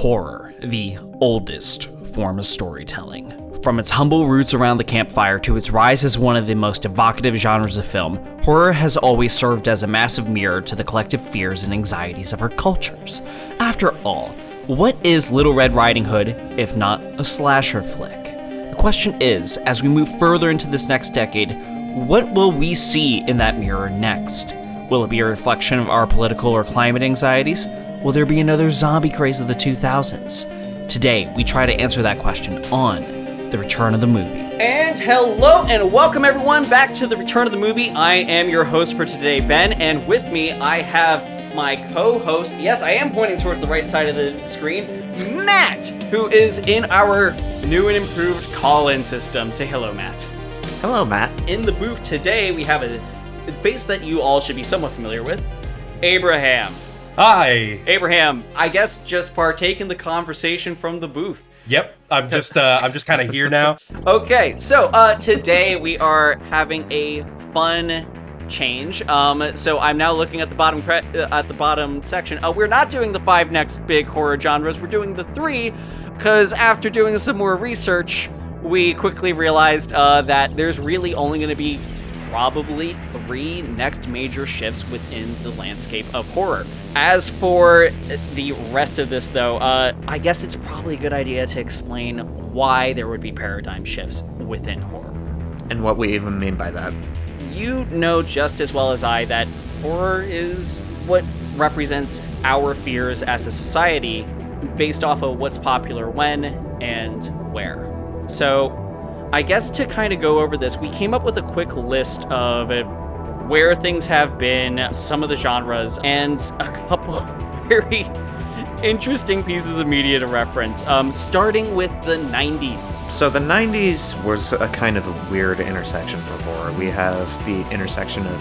Horror, the oldest form of storytelling. From its humble roots around the campfire to its rise as one of the most evocative genres of film, horror has always served as a massive mirror to the collective fears and anxieties of our cultures. After all, what is Little Red Riding Hood if not a slasher flick? The question is, as we move further into this next decade, what will we see in that mirror next? Will it be a reflection of our political or climate anxieties? Will there be another zombie craze of the 2000s? Today, we try to answer that question on The Return of the Movie. And hello and welcome everyone back to The Return of the Movie. I am your host for today, Ben, and with me I have my co-host, yes, I am pointing towards the right side of the screen, Matt, who is in our new and improved call-in system. Say hello, Matt. Hello, Matt. In the booth today, we have a face that you all should be somewhat familiar with, Abraham. Hi. Abraham, I guess just partake in the conversation from the booth. Yep, I'm just kind of here now. Okay, so today we are having a fun change. So I'm now looking at the bottom section. We're not doing the 5 next big horror genres. We're doing the 3 because after doing some more research, we quickly realized that there's really only going to be probably 3 next major shifts within the landscape of horror. As for the rest of this, though, I guess it's probably a good idea to explain why there would be paradigm shifts within horror. And what we even mean by that. You know just as well as I that horror is what represents our fears as a society based off of what's popular when and where. So I guess to kind of go over this, we came up with a quick list of where things have been, some of the genres, and a couple very interesting pieces of media to reference, starting with the 90s. So the 90s was a kind of a weird intersection for horror. We have the intersection of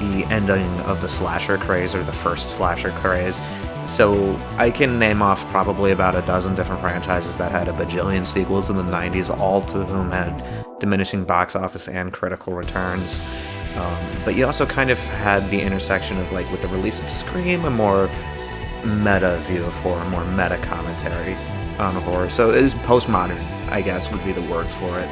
the ending of the slasher craze, or the first slasher craze. So I can name off probably about a dozen different franchises that had a bajillion sequels in the 90s, all to whom had diminishing box office and critical returns. But you also kind of had the intersection of, like, with the release of Scream, a more meta view of horror, more meta commentary on horror. So it was postmodern, I guess, would be the word for it.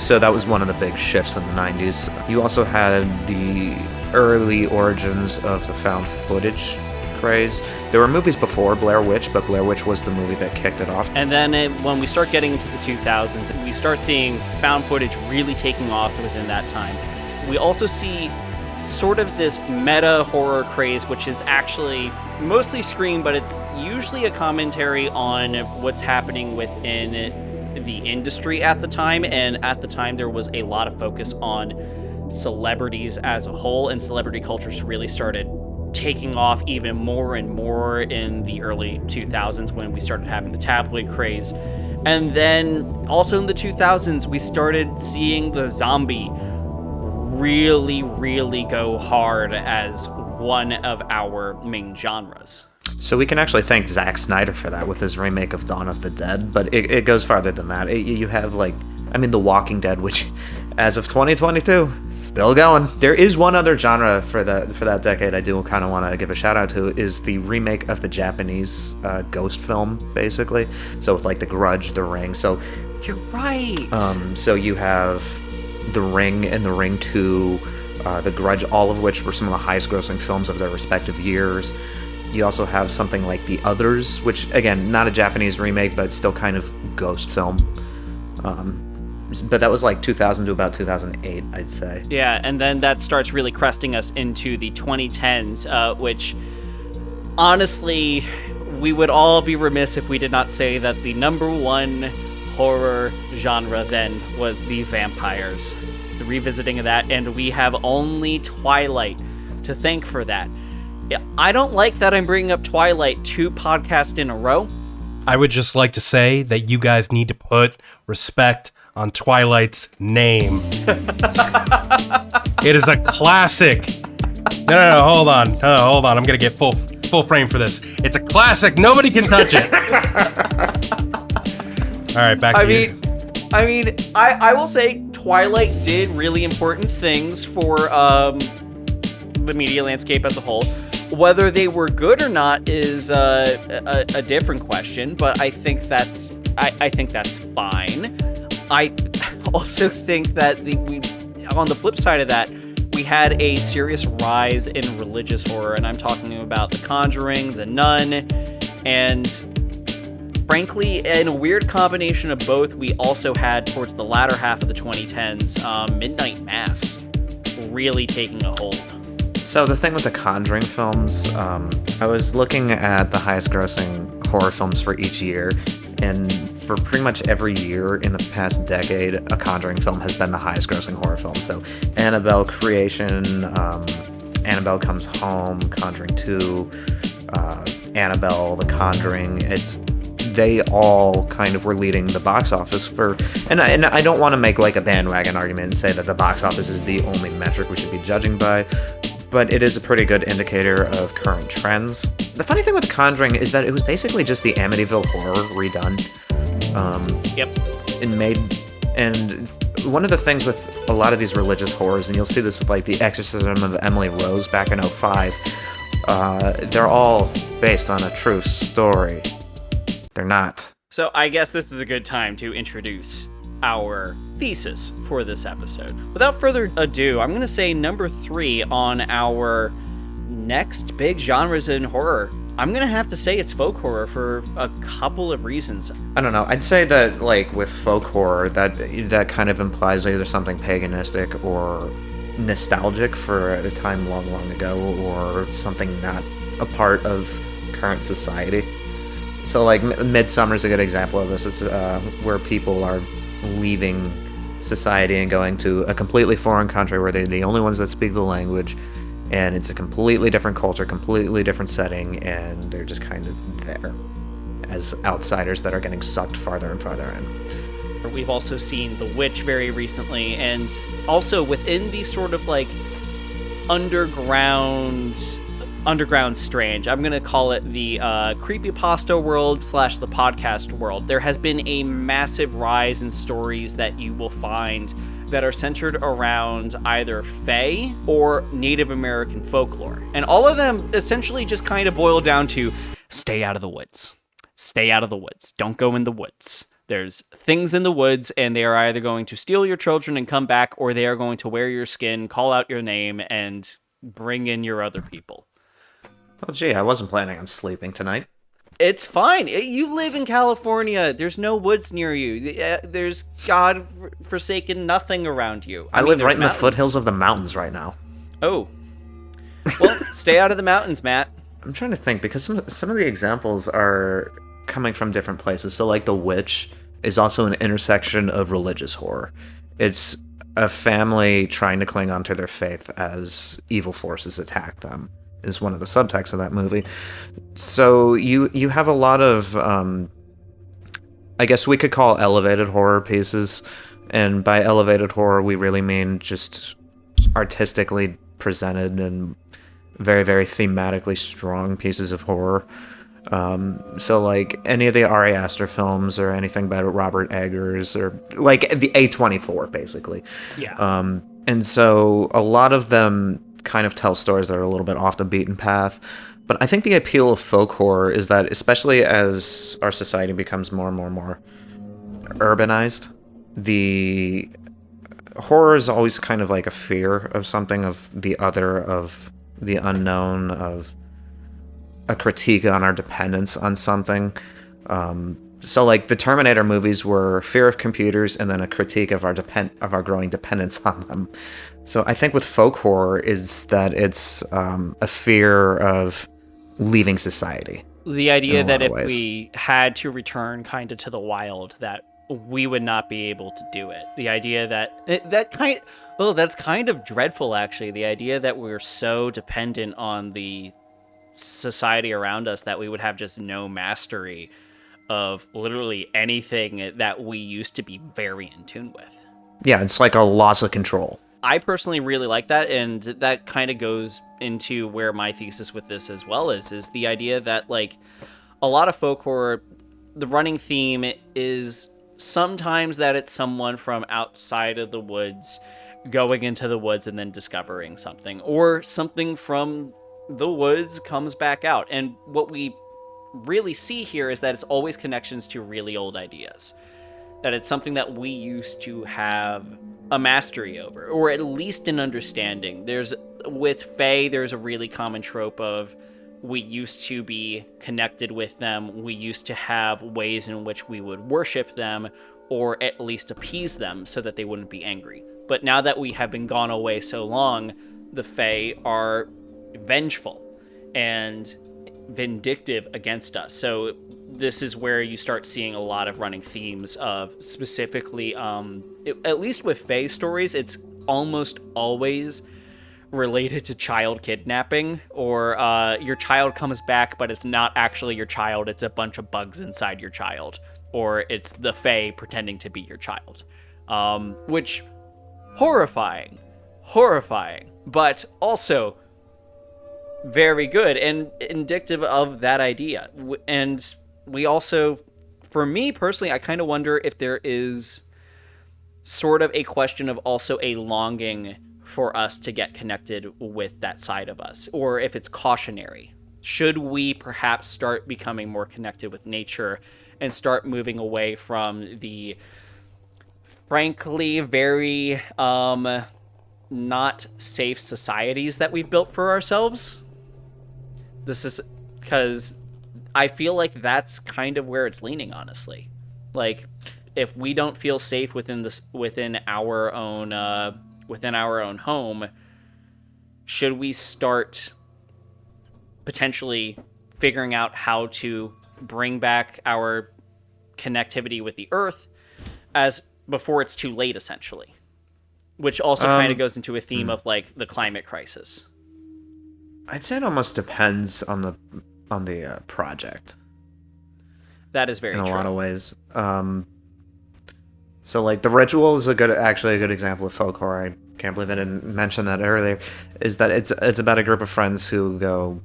So that was one of the big shifts in the 90s. You also had the early origins of the found footage craze. There were movies before Blair Witch, but Blair Witch was the movie that kicked it off. And then when we start getting into the 2000s, we start seeing found footage really taking off within that time. We also see sort of this meta horror craze, which is actually mostly Scream, but it's usually a commentary on what's happening within the industry at the time. And at the time, there was a lot of focus on celebrities as a whole, and celebrity cultures really started taking off even more and more in the early 2000s when we started having the tabloid craze. And then also in the 2000s, we started seeing the zombie really, really go hard as one of our main genres. So we can actually thank Zack Snyder for that with his remake of Dawn of the Dead, but it goes farther than that. You have, like, The Walking Dead, which, as of 2022, still going. There is one other genre for that decade I do kind of want to give a shout out to, is the remake of the Japanese ghost film, basically. So with, like, The Grudge, The Ring. So you're right. So you have The Ring and The Ring 2, The Grudge, all of which were some of the highest grossing films of their respective years. You also have something like The Others, which, again, not a Japanese remake, but still kind of ghost film. But that was like 2000 to about 2008, I'd say. Yeah, and then that starts really cresting us into the 2010s, which, honestly, we would all be remiss if we did not say that the number one horror genre then was the vampires. The revisiting of that, and we have only Twilight to thank for that. I don't like that I'm bringing up Twilight 2 podcasts in a row. I would just like to say that you guys need to put respect on Twilight's name. It is a classic. No, hold on. I'm gonna get full frame for this. It's a classic. Nobody can touch it. All right, back to you. I will say Twilight did really important things for the media landscape as a whole. Whether they were good or not is a different question, but I think that's fine. I also think that on the flip side of that, we had a serious rise in religious horror, and I'm talking about The Conjuring, The Nun, and frankly, in a weird combination of both, we also had, towards the latter half of the 2010s, Midnight Mass really taking a hold. So the thing with the Conjuring films, I was looking at the highest grossing horror films for each year, and for pretty much every year in the past decade, a Conjuring film has been the highest grossing horror film. So Annabelle Creation, Annabelle Comes Home, Conjuring 2, Annabelle, The Conjuring, they all kind of were leading the box office for, and I don't want to make like a bandwagon argument and say that the box office is the only metric we should be judging by, but it is a pretty good indicator of current trends. The funny thing with The Conjuring is that it was basically just the Amityville Horror redone. Yep. And one of the things with a lot of these religious horrors, and you'll see this with like The Exorcism of Emily Rose back in 2005, they're all based on a true story. They're not. So I guess this is a good time to introduce our thesis for this episode. Without further ado, I'm going to say number 3 on our next big genres in horror. I'm going to have to say it's folk horror for a couple of reasons. I don't know. I'd say that, like, with folk horror, that kind of implies either something paganistic or nostalgic for a time long, long ago, or something not a part of current society. So, like, Midsummer's a good example of this. It's where people are leaving society and going to a completely foreign country where they're the only ones that speak the language, and it's a completely different culture, completely different setting, and they're just kind of there as outsiders that are getting sucked farther and farther in. We've also seen The Witch very recently, and also within these sort of like underground strange, I'm going to call it the creepypasta world / the podcast world. There has been a massive rise in stories that you will find that are centered around either Fae or Native American folklore. And all of them essentially just kind of boil down to stay out of the woods. Stay out of the woods. Don't go in the woods. There's things in the woods, and they are either going to steal your children and come back, or they are going to wear your skin, call out your name, and bring in your other people. Oh, gee, I wasn't planning on sleeping tonight. It's fine. You live in California. There's no woods near you. There's God-forsaken nothing around you. I live right in mountains. the foothills of the mountains right now. Oh. Well, stay out of the mountains, Matt. I'm trying to think, because some of the examples are coming from different places. So, like, The Witch is also an intersection of religious horror. It's a family trying to cling onto their faith as evil forces attack them, is one of the subtexts of that movie. So you have a lot of, I guess we could call elevated horror pieces, and by elevated horror we really mean just artistically presented and very, very thematically strong pieces of horror. So like any of the Ari Aster films or anything by Robert Eggers, or like the A24 basically. Yeah. And so a lot of them kind of tell stories that are a little bit off the beaten path. But I think the appeal of folk horror is that, especially as our society becomes more and more and more urbanized, the horror is always kind of like a fear of something, of the other, of the unknown, of a critique on our dependence on something. So like the Terminator movies were fear of computers and then a critique of our growing dependence on them. So I think with folk horror is that it's a fear of leaving society. The idea that if we had to return kind of to the wild, that we would not be able to do it. The idea that that's kind of dreadful, actually. The idea that we're so dependent on the society around us that we would have just no mastery of literally anything that we used to be very in tune with. Yeah, it's like a loss of control. I personally really like that, and that kind of goes into where my thesis with this as well is the idea that, like, a lot of folk horror, the running theme is sometimes that it's someone from outside of the woods going into the woods and then discovering something, or something from the woods comes back out. And what we really see here is that it's always connections to really old ideas. That it's something that we used to have a mastery over, or at least an understanding. With Fae, there's a really common trope of we used to be connected with them, we used to have ways in which we would worship them, or at least appease them so that they wouldn't be angry. But now that we have been gone away so long, the Fae are vengeful and vindictive against us. So this is where you start seeing a lot of running themes of specifically, at least with Fae stories, it's almost always related to child kidnapping, or your child comes back, but it's not actually your child, it's a bunch of bugs inside your child, or it's the Fae pretending to be your child. Which, horrifying, but also very good and indicative of that idea. And we also, for me personally, I kind of wonder if there is sort of a question of also a longing for us to get connected with that side of us, or if it's cautionary. Should we perhaps start becoming more connected with nature and start moving away from the frankly very not safe societies that we've built for ourselves? This is because I feel like that's kind of where it's leaning, honestly. Like, if we don't feel safe within our own home, should we start potentially figuring out how to bring back our connectivity with the earth as before it's too late, essentially? Which also kind of goes into a theme of like the climate crisis. I'd say it almost depends on the project. That is very true. In a lot of ways. So like The Ritual is actually a good example of folk horror. I can't believe I didn't mention that earlier. Is that it's about a group of friends who go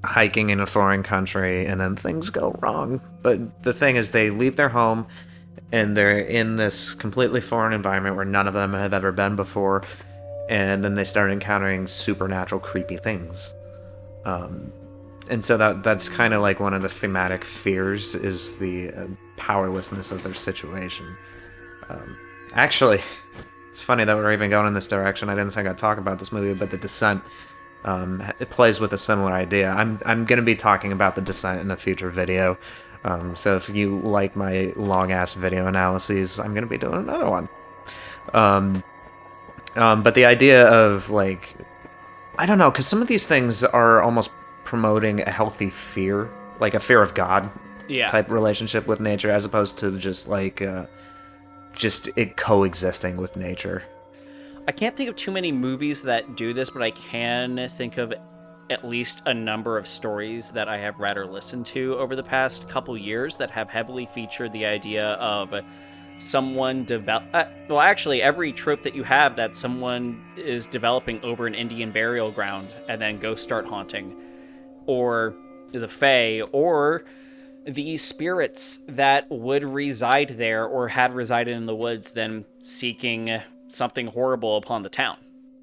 hiking in a foreign country and then things go wrong. But the thing is, they leave their home and they're in this completely foreign environment where none of them have ever been before, and then they start encountering supernatural creepy things. And so that's kind of like one of the thematic fears, is the powerlessness of their situation. Actually, it's funny that we're even going in this direction. I didn't think I'd talk about this movie, but The Descent, it plays with a similar idea. I'm going to be talking about The Descent in a future video. So if you like my long-ass video analyses, I'm going to be doing another one. But the idea of, like, I don't know, because some of these things are almost promoting a healthy fear, like a fear of God type relationship with nature, as opposed to just like just it coexisting with nature. I can't think of too many movies that do this, but I can think of at least a number of stories that I have read or listened to over the past couple years that have heavily featured the idea of someone actually every trope that you have, that someone is developing over an Indian burial ground and then ghosts start haunting, or the Fae, or the spirits that would reside there or had resided in the woods, then seeking something horrible upon the town.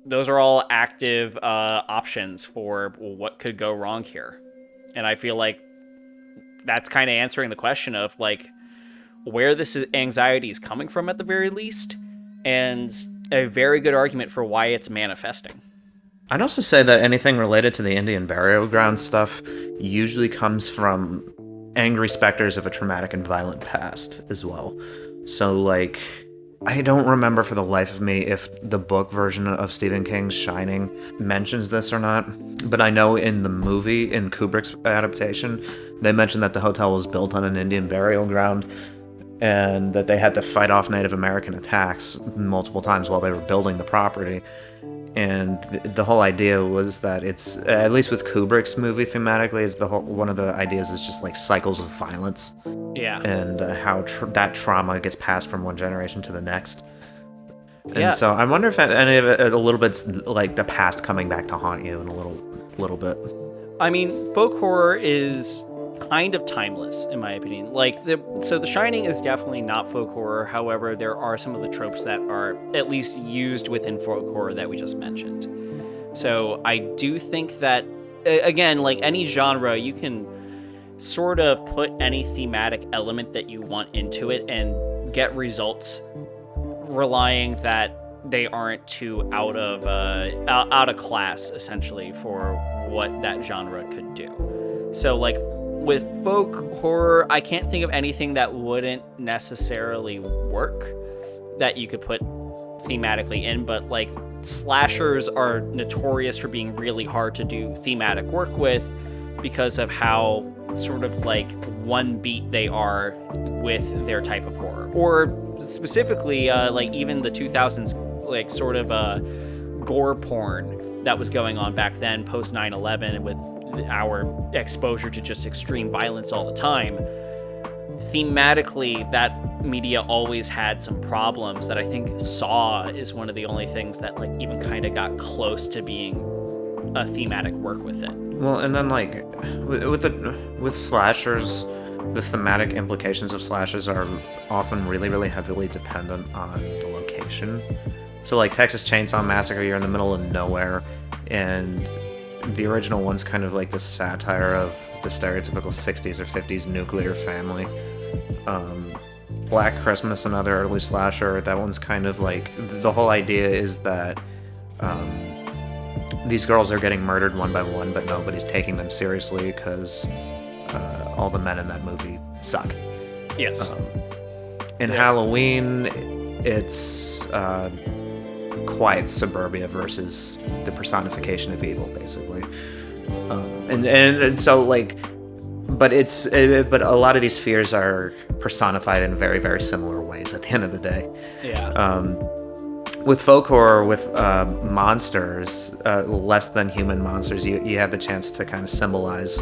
Those are all active options for what could go wrong here. And I feel like that's kind of answering the question of, like, where this anxiety is coming from at the very least, and a very good argument for why it's manifesting. I'd also say that anything related to the Indian burial ground stuff usually comes from angry specters of a traumatic and violent past as well. So, like, I don't remember for the life of me if the book version of Stephen King's Shining mentions this or not, but I know in the movie, in Kubrick's adaptation, they mentioned that the hotel was built on an Indian burial ground and that they had to fight off Native American attacks multiple times while they were building the property. And the whole idea was that it's, at least with Kubrick's movie thematically, it's one of the ideas is just like cycles of violence. Yeah. And how that trauma gets passed from one generation to the next. And so I wonder if any of it, a little bit's like the past coming back to haunt you in a little bit. I mean, folk horror is kind of timeless, in my opinion. Like, The Shining is definitely not folk horror. However, there are some of the tropes that are at least used within folk horror that we just mentioned. So I do think that, again, like any genre, you can sort of put any thematic element that you want into it and get results, relying that they aren't too out of class, essentially, for what that genre could do. So, like, with folk horror, I can't think of anything that wouldn't necessarily work that you could put thematically in, but, like, slashers are notorious for being really hard to do thematic work with because of how sort of, like, one beat they are with their type of horror. Or specifically, like, even the 2000s, like, sort of gore porn that was going on back then, post 9/11, with our exposure to just extreme violence all the time. Thematically, that media always had some problems that I think Saw is one of the only things that, like, even kind of got close to being a thematic work with it. Well, and then, like, with slashers, the thematic implications of slashers are often really, really heavily dependent on the location. So, like, Texas Chainsaw Massacre, you're in the middle of nowhere, and the original one's kind of like the satire of the stereotypical 60s or 50s nuclear family. Black Christmas, another early slasher, that one's kind of like, the whole idea is that these girls are getting murdered one by one, but nobody's taking them seriously because all the men in that movie suck. Yes. In Halloween, it's quiet suburbia versus the personification of evil, basically. And so, like, but a lot of these fears are personified in very, very similar ways at the end of the day. Yeah. With folk horror, with monsters, less than human monsters, you have the chance to kind of symbolize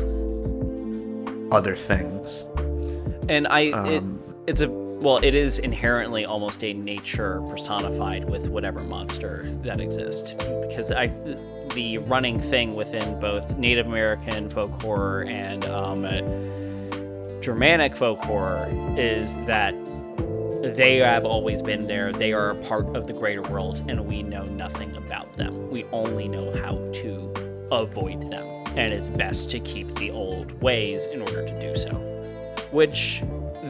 other things. And it is inherently almost a nature personified with whatever monster that exists, because the running thing within both Native American folk horror and Germanic folk horror is that they have always been there. They are a part of the greater world, and we know nothing about them. We only know how to avoid them, and it's best to keep the old ways in order to do so. Which,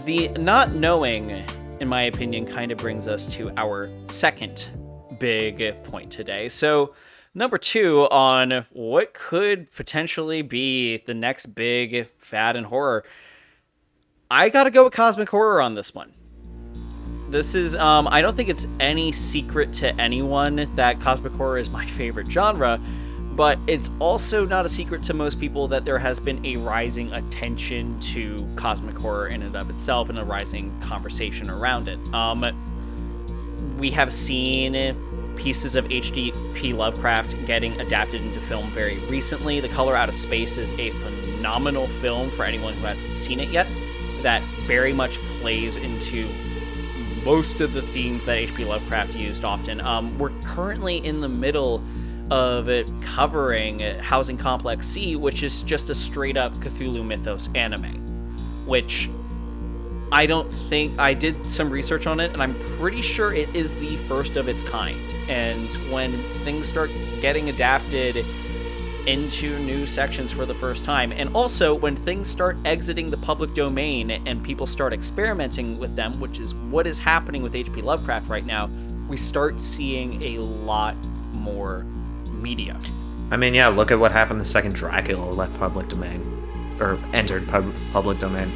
the not knowing, in my opinion, kind of brings us to our second big point today. So, number 2 on what could potentially be the next big fad in horror. I gotta go with cosmic horror on this one. This is, I don't think it's any secret to anyone that cosmic horror is my favorite genre, but it's also not a secret to most people that there has been a rising attention to cosmic horror in and of itself and a rising conversation around it. We have seen pieces of H.P. Lovecraft getting adapted into film very recently. The Color Out of Space is a phenomenal film for anyone who hasn't seen it yet, that very much plays into most of the themes that H.P. Lovecraft used often. We're currently in the middle of it covering Housing Complex C, which is just a straight-up Cthulhu Mythos anime, which I don't think... I did some research on it, and I'm pretty sure it is the first of its kind. And when things start getting adapted into new sections for the first time, and also when things start exiting the public domain and people start experimenting with them, which is what is happening with H.P. Lovecraft right now, we start seeing a lot more media. I mean, yeah, look at what happened the second Dracula left public domain, or entered public domain.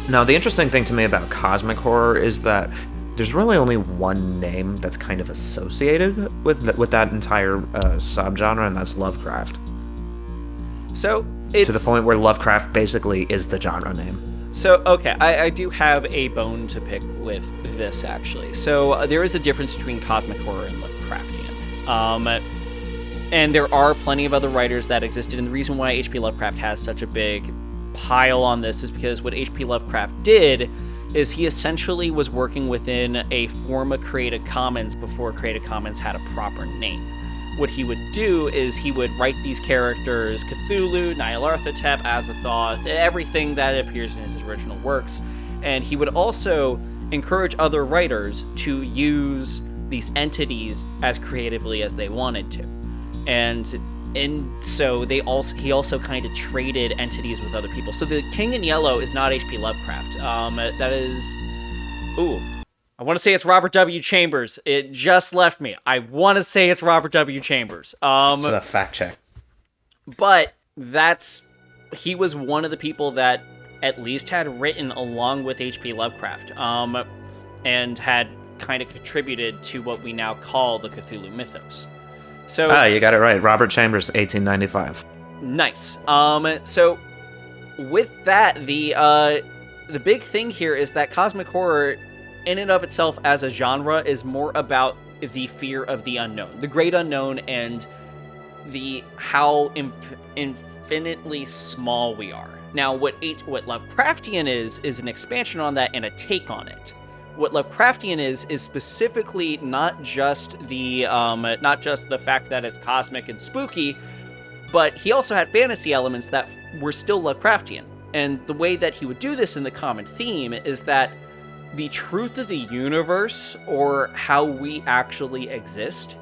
Now, the interesting thing to me about cosmic horror is that there's really only one name that's kind of associated with that entire subgenre, and that's Lovecraft. So it's... to the point where Lovecraft basically is the genre name. So, okay, I do have a bone to pick with this, actually. So, there is a difference between cosmic horror and Lovecraftian. And there are plenty of other writers that existed, and the reason why H.P. Lovecraft has such a big pile on this is because what H.P. Lovecraft did is he essentially was working within a form of Creative Commons before Creative Commons had a proper name. What he would do is he would write these characters, Cthulhu, Nyarlathotep, Azathoth, everything that appears in his original works, and he would also encourage other writers to use these entities as creatively as they wanted to. And so he also kind of traded entities with other people. So the King in Yellow is not H.P. Lovecraft. That is... Ooh. I want to say it's Robert W. Chambers. It just left me. I want to say it's Robert W. Chambers. So the fact check. But he was one of the people that at least had written along with H.P. Lovecraft, and had kind of contributed to what we now call the Cthulhu mythos. So you got it right. Robert Chambers, 1895. Nice. So with that, the big thing here is that cosmic horror, in and of itself as a genre, is more about the fear of the unknown, the great unknown, and how infinitely small we are. Now, what Lovecraftian is an expansion on that and a take on it. What Lovecraftian is specifically not just the fact that it's cosmic and spooky, but he also had fantasy elements that were still Lovecraftian. And the way that he would do this in the common theme is that the truth of the universe, or how we actually exist,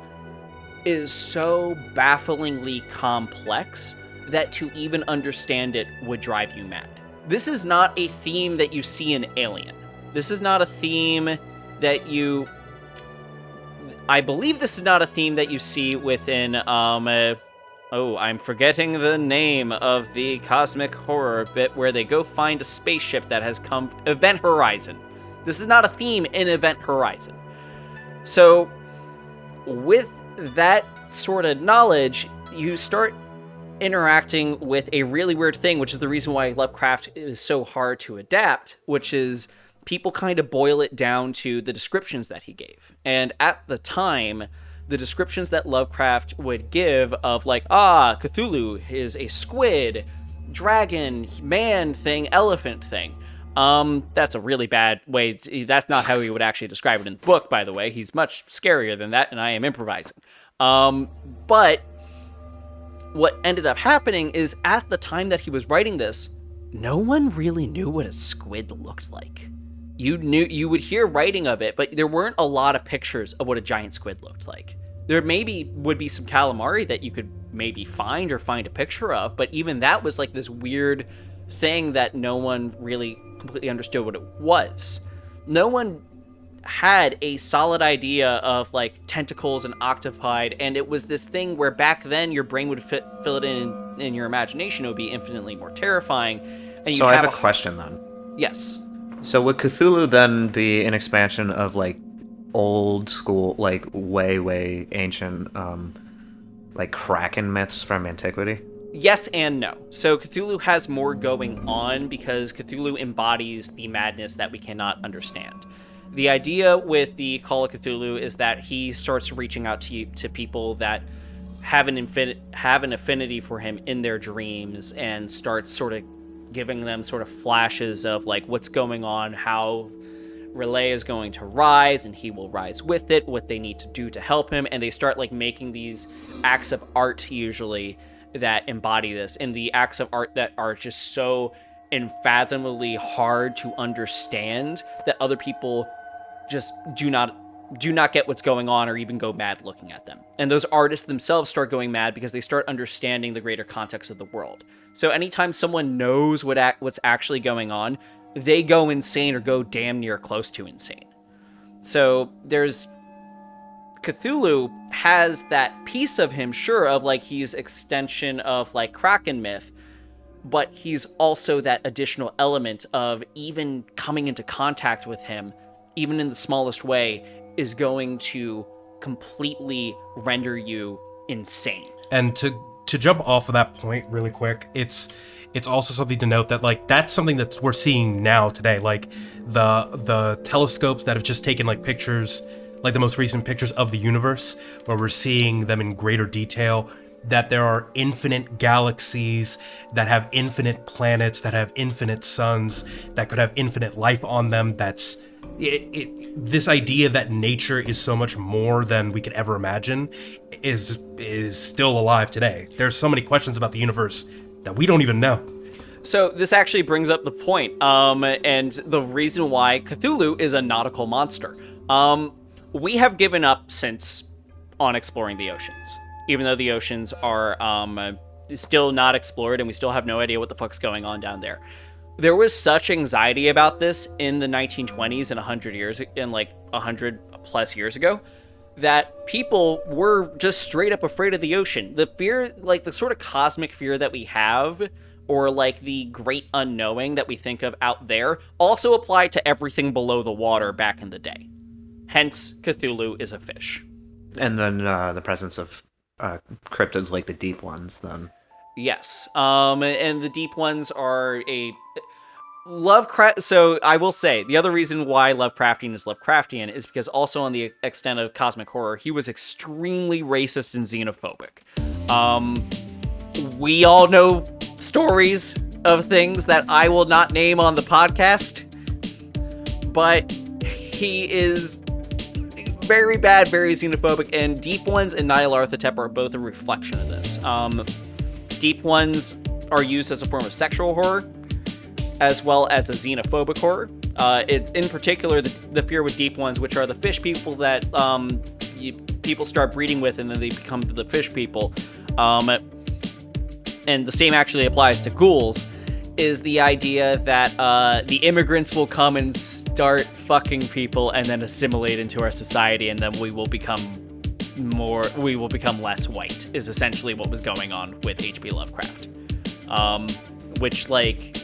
is so bafflingly complex that to even understand it would drive you mad. This is not a theme that you see in Alien. This is not a theme that you... I believe this is not a theme that you see within, I'm forgetting the name of the cosmic horror bit where they go find a spaceship that has come... Event Horizon. This is not a theme in Event Horizon. So, with that sort of knowledge, you start interacting with a really weird thing, which is the reason why Lovecraft is so hard to adapt, which is people kind of boil it down to the descriptions that he gave. And at the time, the descriptions that Lovecraft would give of Cthulhu is a squid, dragon, man thing, elephant thing. That's a really bad way. That's not how he would actually describe it in the book, by the way. He's much scarier than that, and I am improvising. But what ended up happening is at the time that he was writing this, no one really knew what a squid looked like. You would hear writing of it, but there weren't a lot of pictures of what a giant squid looked like. There maybe would be some calamari that you could maybe find a picture of, but even that was like this weird thing that no one really completely understood what it was. No one had a solid idea of tentacles and octopi, and it was this thing where back then your brain would fill it in your imagination. It would be infinitely more terrifying. And so I have a question then. Yes. So would Cthulhu then be an expansion of old school, way ancient, Kraken myths from antiquity? Yes and no. So Cthulhu has more going on because Cthulhu embodies the madness that we cannot understand. The idea with the Call of Cthulhu is that he starts reaching out to people that have an affinity for him in their dreams, and starts sort of giving them sort of flashes of what's going on, how Relay is going to rise, and he will rise with it, what they need to do to help him, and they start making these acts of art usually that embody this, and the acts of art that are just so unfathomably hard to understand that other people just do not get what's going on, or even go mad looking at them. And those artists themselves start going mad because they start understanding the greater context of the world. So anytime someone knows what's actually going on, they go insane or go damn near close to insane. So there's... Cthulhu has that piece of him, sure, of he's extension of Kraken myth, but he's also that additional element of even coming into contact with him, even in the smallest way, is going to completely render you insane. And to jump off of that point really quick, it's also something to note that that's something that we're seeing now today, the telescopes that have just taken pictures, the most recent pictures of the universe, where we're seeing them in greater detail, that there are infinite galaxies that have infinite planets, that have infinite suns, that could have infinite life on them. That's this idea that nature is so much more than we could ever imagine is still alive today. There's so many questions about the universe that we don't even know. So this actually brings up the point, and the reason why Cthulhu is a nautical monster. we have given up since on exploring the oceans, even though the oceans are still not explored and we still have no idea what the fuck's going on down there. There was such anxiety about this in the 1920s and 100 plus years ago, that people were just straight up afraid of the ocean. The fear, like the sort of cosmic fear that we have, or like the great unknowing that we think of out there, also applied to everything below the water back in the day. Hence, Cthulhu is a fish. And then the presence of cryptids like the deep ones, then. Yes. And the deep ones are a... Lovecraft. So I will say, the other reason why Lovecraftian is Lovecraftian is because also on the extent of cosmic horror, he was extremely racist and xenophobic. We all know stories of things that I will not name on the podcast, but he is very bad, very xenophobic, and Deep Ones and Nyarlathotep are both a reflection of this. Deep Ones are used as a form of sexual horror, as well as a xenophobic horror. It's in particular the fear with deep ones, which are the fish people that people start breeding with, and then they become the fish people. And the same actually applies to ghouls, is the idea that the immigrants will come and start fucking people and then assimilate into our society, and then we will become less white, is essentially what was going on with H.P. Lovecraft. Which, like,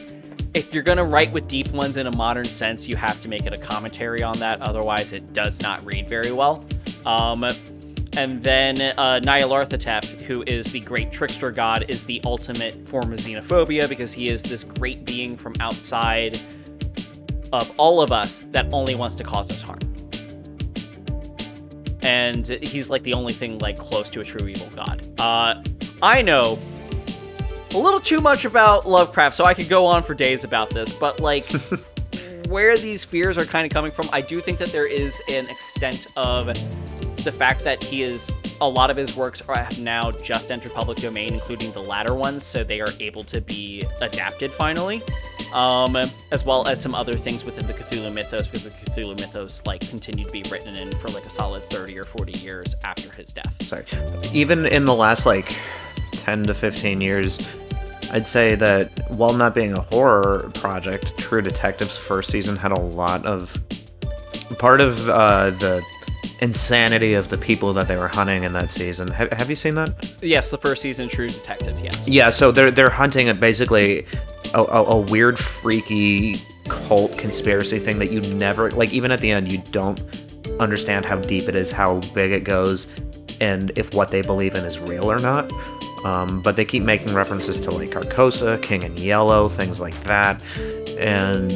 if you're going to write with deep ones in a modern sense, you have to make it a commentary on that. Otherwise, it does not read very well. And then Nyarlathotep, who is the great trickster god, is the ultimate form of xenophobia because he is this great being from outside of all of us that only wants to cause us harm. And he's like the only thing like close to a true evil god. I know a little too much about Lovecraft, so I could go on for days about this, but like where these fears are kind of coming from, I do think that there is an extent of the fact that a lot of his works have now just entered public domain, including the latter ones, so they are able to be adapted finally, as well as some other things within the Cthulhu mythos, because the Cthulhu mythos like continued to be written in for like a solid 30 or 40 years after his death. Sorry. Even in the last like 10 to 15 years, I'd say that while not being a horror project, True Detective's first season had a lot of... Part of the insanity of the people that they were hunting in that season. Have you seen that? Yes, the first season, True Detective, yes. Yeah, so they're hunting basically a weird, freaky cult conspiracy thing that you never... Like, even at the end, you don't understand how deep it is, how big it goes, and if what they believe in is real or not. But they keep making references to like Carcosa, King in Yellow, things like that. And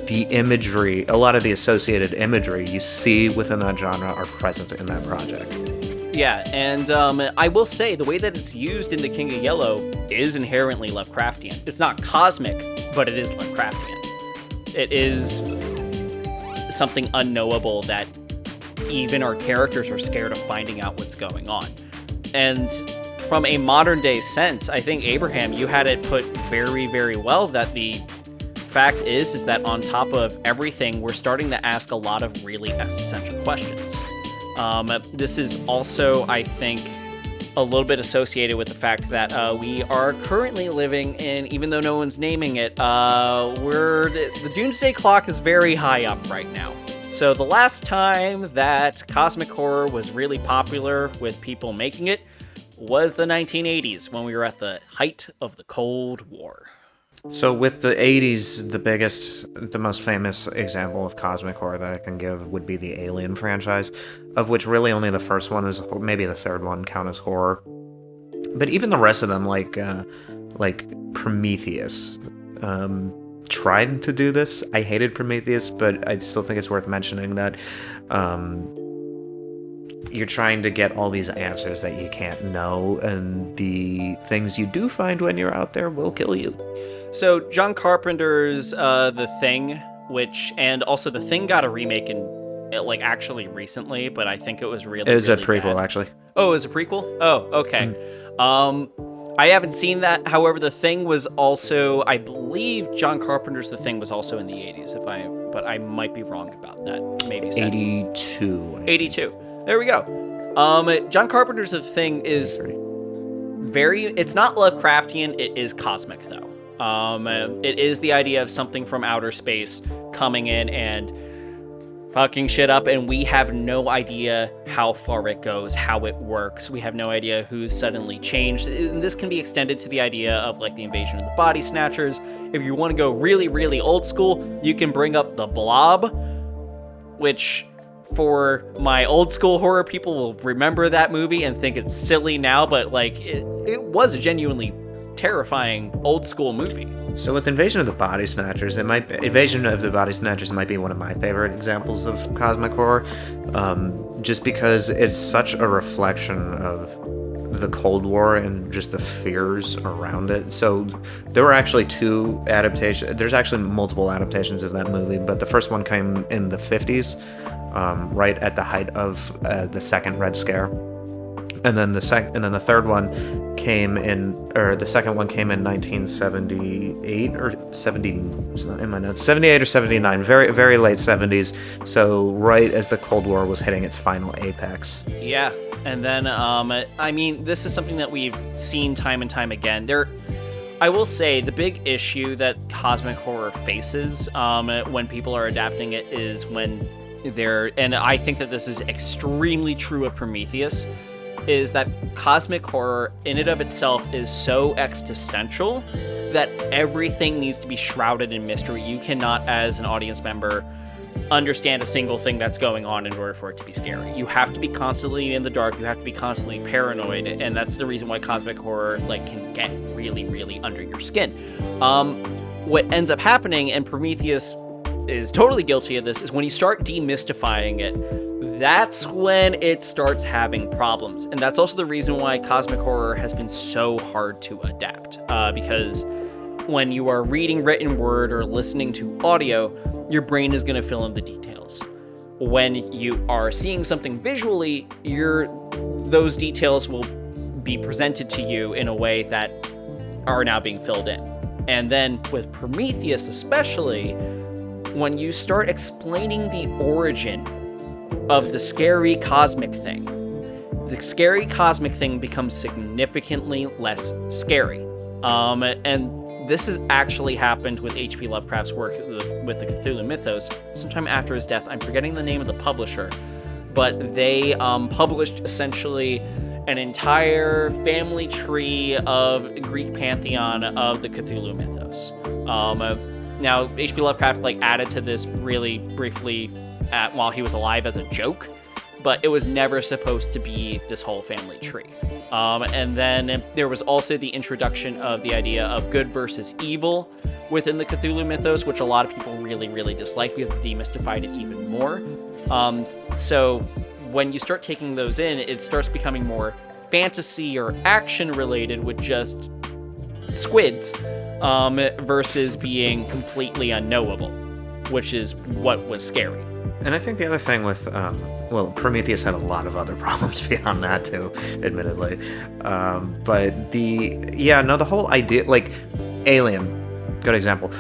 the imagery, a lot of the associated imagery you see within that genre are present in that project. Yeah, and I will say the way that it's used in The King of Yellow is inherently Lovecraftian. It's not cosmic, but it is Lovecraftian. It is something unknowable that even our characters are scared of finding out what's going on. And from a modern day sense, I think, Abraham, you had it put very, very well that the fact is that on top of everything, we're starting to ask a lot of really existential questions. This is also, I think, a little bit associated with the fact that we are currently living in, even though no one's naming it, the doomsday clock is very high up right now. So the last time that cosmic horror was really popular with people making it was the 1980s, when we were at the height of the Cold War. So with the 80s, the most famous example of cosmic horror that I can give would be the Alien franchise, of which really only the first one is, maybe the third one, count as horror. But even the rest of them, like Prometheus, tried to do this. I hated Prometheus, but I still think it's worth mentioning that you're trying to get all these answers that you can't know, and the things you do find when you're out there will kill you. So John Carpenter's The Thing, and also The Thing got a remake actually recently, but I think it was really, it was really a prequel, bad. Actually. Oh, it was a prequel? Oh, okay. I haven't seen that. However, The Thing was also, I believe John Carpenter's The Thing was also in the 80s, if I but I might be wrong about that. Maybe 82. 82. There we go. John Carpenter's The Thing is it's not Lovecraftian, it is cosmic though. It is the idea of something from outer space coming in and fucking shit up, and we have no idea how far it goes, how it works. We have no idea who's suddenly changed. And this can be extended to the idea of like the invasion of the body snatchers. If you want to go really, really old school, you can bring up the Blob, which for my old school horror people will remember that movie and think it's silly now, but like it was a genuinely terrifying old school movie. So with Invasion of the Body Snatchers, might be one of my favorite examples of cosmic horror, just because it's such a reflection of the Cold War and just the fears around it. So there were actually two adaptations. There's actually multiple adaptations of that movie, but the first one came in the 50s, right at the height of the second Red Scare. And then the third one came in, or the second one came in 1978 or 70. It's not in my notes. 78 or 79, very very late 70s. So right as the Cold War was hitting its final apex. Yeah, and then I mean, this is something that we've seen time and time again. I will say the big issue that cosmic horror faces when people are adapting it is when and I think that this is extremely true of Prometheus, is that cosmic horror in and of itself is so existential that everything needs to be shrouded in mystery. You cannot, as an audience member, understand a single thing that's going on in order for it to be scary. You have to be constantly in the dark. You have to be constantly paranoid, and that's the reason why cosmic horror can get really, really under your skin. What ends up happening, and Prometheus is totally guilty of this, is when you start demystifying it, that's when it starts having problems. And that's also the reason why cosmic horror has been so hard to adapt, because when you are reading written word or listening to audio, your brain is going to fill in the details. When you are seeing something visually, those details will be presented to you in a way that are now being filled in. And then with Prometheus especially, when you start explaining the origin of the scary cosmic thing, the scary cosmic thing becomes significantly less scary. And this has actually happened with H.P. Lovecraft's work with the Cthulhu mythos sometime after his death. I'm forgetting the name of the publisher, but they published essentially an entire family tree of Greek pantheon of the Cthulhu mythos. Now, H.P. Lovecraft added to this really briefly while he was alive as a joke, but it was never supposed to be this whole family tree. And then there was also the introduction of the idea of good versus evil within the Cthulhu mythos, which a lot of people really, really disliked because it demystified it even more. So when you start taking those in, it starts becoming more fantasy or action related with just squids, versus being completely unknowable, which is what was scary. And I think the other thing with, Prometheus had a lot of other problems beyond that too, admittedly. But the whole idea, Alien, good example.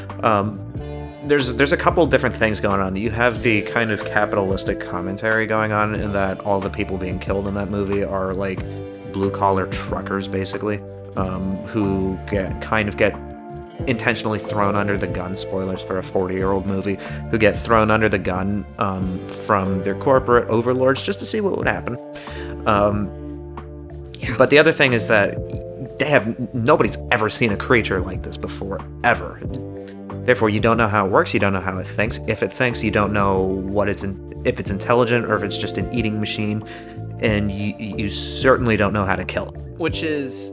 There's a couple different things going on. You have the kind of capitalistic commentary going on in that all the people being killed in that movie are blue-collar truckers, basically, who get intentionally thrown under the gun, spoilers for a 40-year-old movie, who get thrown under the gun from their corporate overlords just to see what would happen. But the other thing is that nobody's ever seen a creature like this before, ever. Therefore, you don't know how it works, you don't know how it thinks. If it thinks, you don't know if it's intelligent or if it's just an eating machine, and you certainly don't know how to kill it. Which is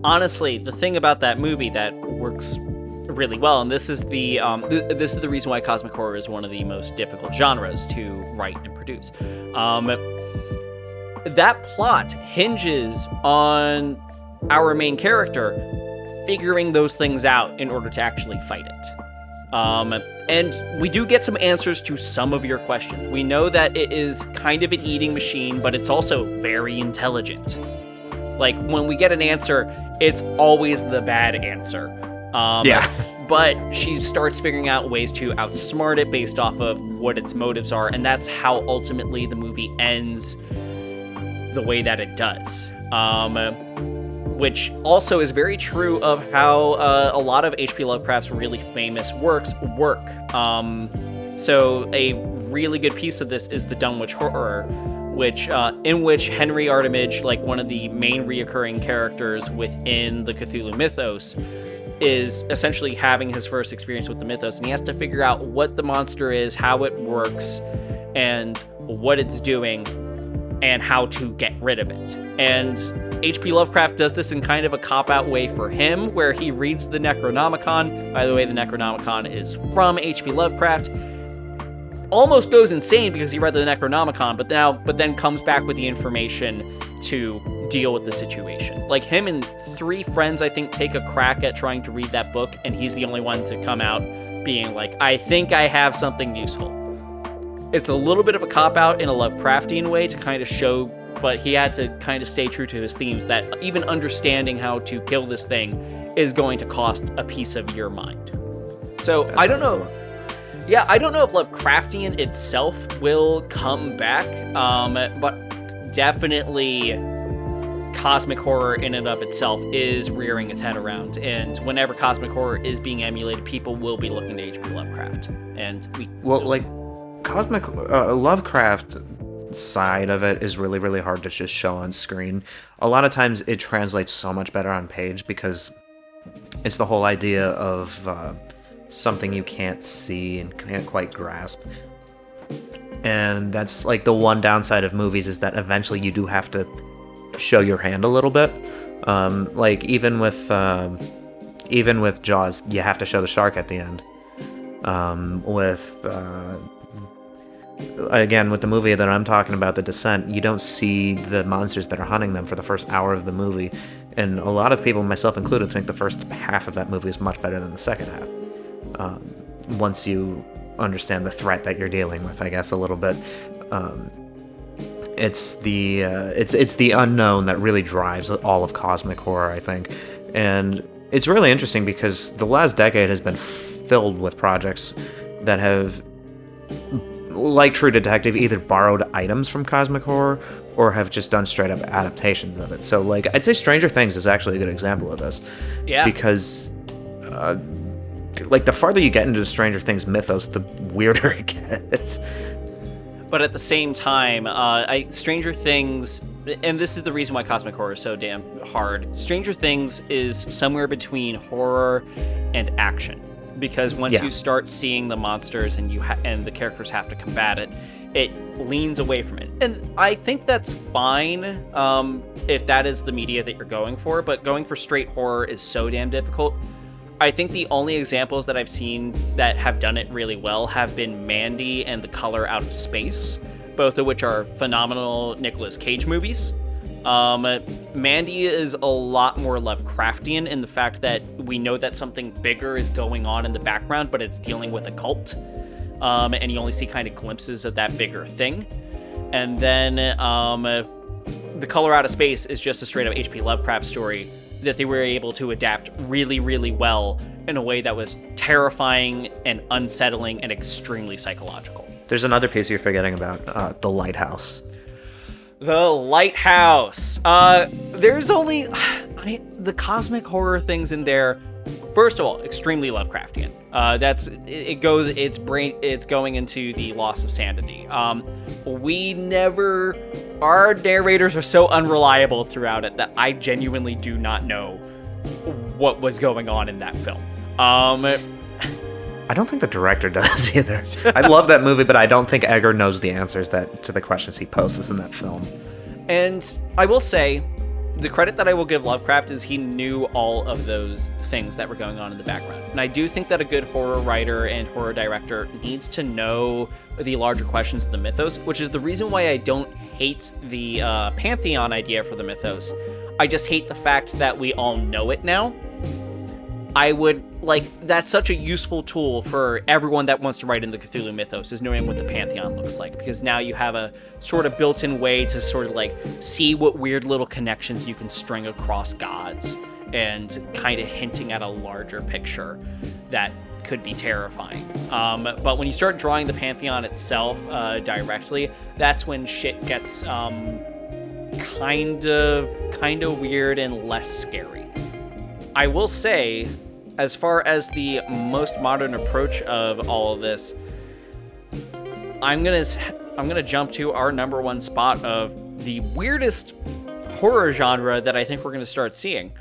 honestly the thing about that movie that works really well, and this is the reason why cosmic horror is one of the most difficult genres to write and produce. That plot hinges on our main character figuring those things out in order to actually fight it. And we do get some answers to some of your questions. We know that it is kind of an eating machine, but it's also very intelligent. When we get an answer, it's always the bad answer. but she starts figuring out ways to outsmart it based off of what its motives are, and that's how ultimately the movie ends the way that it does. Which also is very true of how a lot of H.P. Lovecraft's really famous works work. So a really good piece of this is the Dunwich Horror, which in which Henry Armitage, like one of the main reoccurring characters within the Cthulhu mythos, is essentially having his first experience with the mythos, and he has to figure out what the monster is, how it works, and what it's doing, and how to get rid of it. And H.P. Lovecraft does this in kind of a cop-out way for him, where he reads the Necronomicon. By the way, the Necronomicon is from H.P. Lovecraft. Almost goes insane because he read the Necronomicon, but then comes back with the information to deal with the situation. Like, him and 3 friends, I think, take a crack at trying to read that book, and he's the only one to come out being like, I think I have something useful. It's a little bit of a cop-out in a Lovecraftian way to kind of show, but he had to kind of stay true to his themes, that even understanding how to kill this thing is going to cost a piece of your mind. So, I don't know. Yeah, I don't know if Lovecraftian itself will come back, but definitely cosmic horror in and of itself is rearing its head around, and whenever cosmic horror is being emulated, people will be looking to H.P. Lovecraft. And cosmic Lovecraft side of it is really, really hard to just show on screen. A lot of times it translates so much better on page because it's the whole idea of something you can't see and can't quite grasp. And that's like the one downside of movies, is that eventually you do have to show your hand a little bit. Like even with Jaws, you have to show the shark at the end. Again, with the movie that I'm talking about, The Descent, you don't see the monsters that are hunting them for the first hour of the movie. And a lot of people, myself included, think the first half of that movie is much better than the second half. Once you understand the threat that you're dealing with, I guess, a little bit. It's the unknown that really drives all of cosmic horror, I think. And it's really interesting because the last decade has been filled with projects that have, like True Detective, either borrowed items from cosmic horror or have just done straight up adaptations of it. So, like, I'd say Stranger Things is actually a good example of this. Yeah. Because like, the farther you get into the Stranger Things mythos, the weirder it gets. But at the same time, Stranger Things, and this is the reason why cosmic horror is so damn hard, Stranger Things is somewhere between horror and action. Because once you start seeing the monsters and and the characters have to combat it, it leans away from it. And I think that's fine if that is the media that you're going for, but going for straight horror is so damn difficult. I think the only examples that I've seen that have done it really well have been Mandy and The Color Out of Space, both of which are phenomenal Nicolas Cage movies. Mandy is a lot more Lovecraftian in the fact that we know that something bigger is going on in the background, but it's dealing with a cult. And you only see kind of glimpses of that bigger thing. And then The Color Out of Space is just a straight up H.P. Lovecraft story that they were able to adapt really, really well in a way that was terrifying and unsettling and extremely psychological. There's another piece you're forgetting about, The Lighthouse. The Lighthouse. There's only... the cosmic horror things in there, first of all, extremely Lovecraftian. It's going into the loss of sanity. Our narrators are so unreliable throughout it that I genuinely do not know what was going on in that film. I don't think the director does either. I love that movie, but I don't think Egger knows the answers to the questions he poses in that film. And I will say, the credit that I will give Lovecraft is he knew all of those things that were going on in the background. And I do think that a good horror writer and horror director needs to know the larger questions of the mythos, which is the reason why I don't hate the Pantheon idea for the mythos. I just hate the fact that we all know it now. That's such a useful tool for everyone that wants to write in the Cthulhu mythos, is knowing what the Pantheon looks like, because now you have a sort of built-in way to sort of like see what weird little connections you can string across gods and kind of hinting at a larger picture that could be terrifying. But when you start drawing the Pantheon itself directly, that's when shit gets kind of weird and less scary. I will say, as far as the most modern approach of all of this, I'm gonna jump to our number one spot of the weirdest horror genre that I think we're gonna start seeing.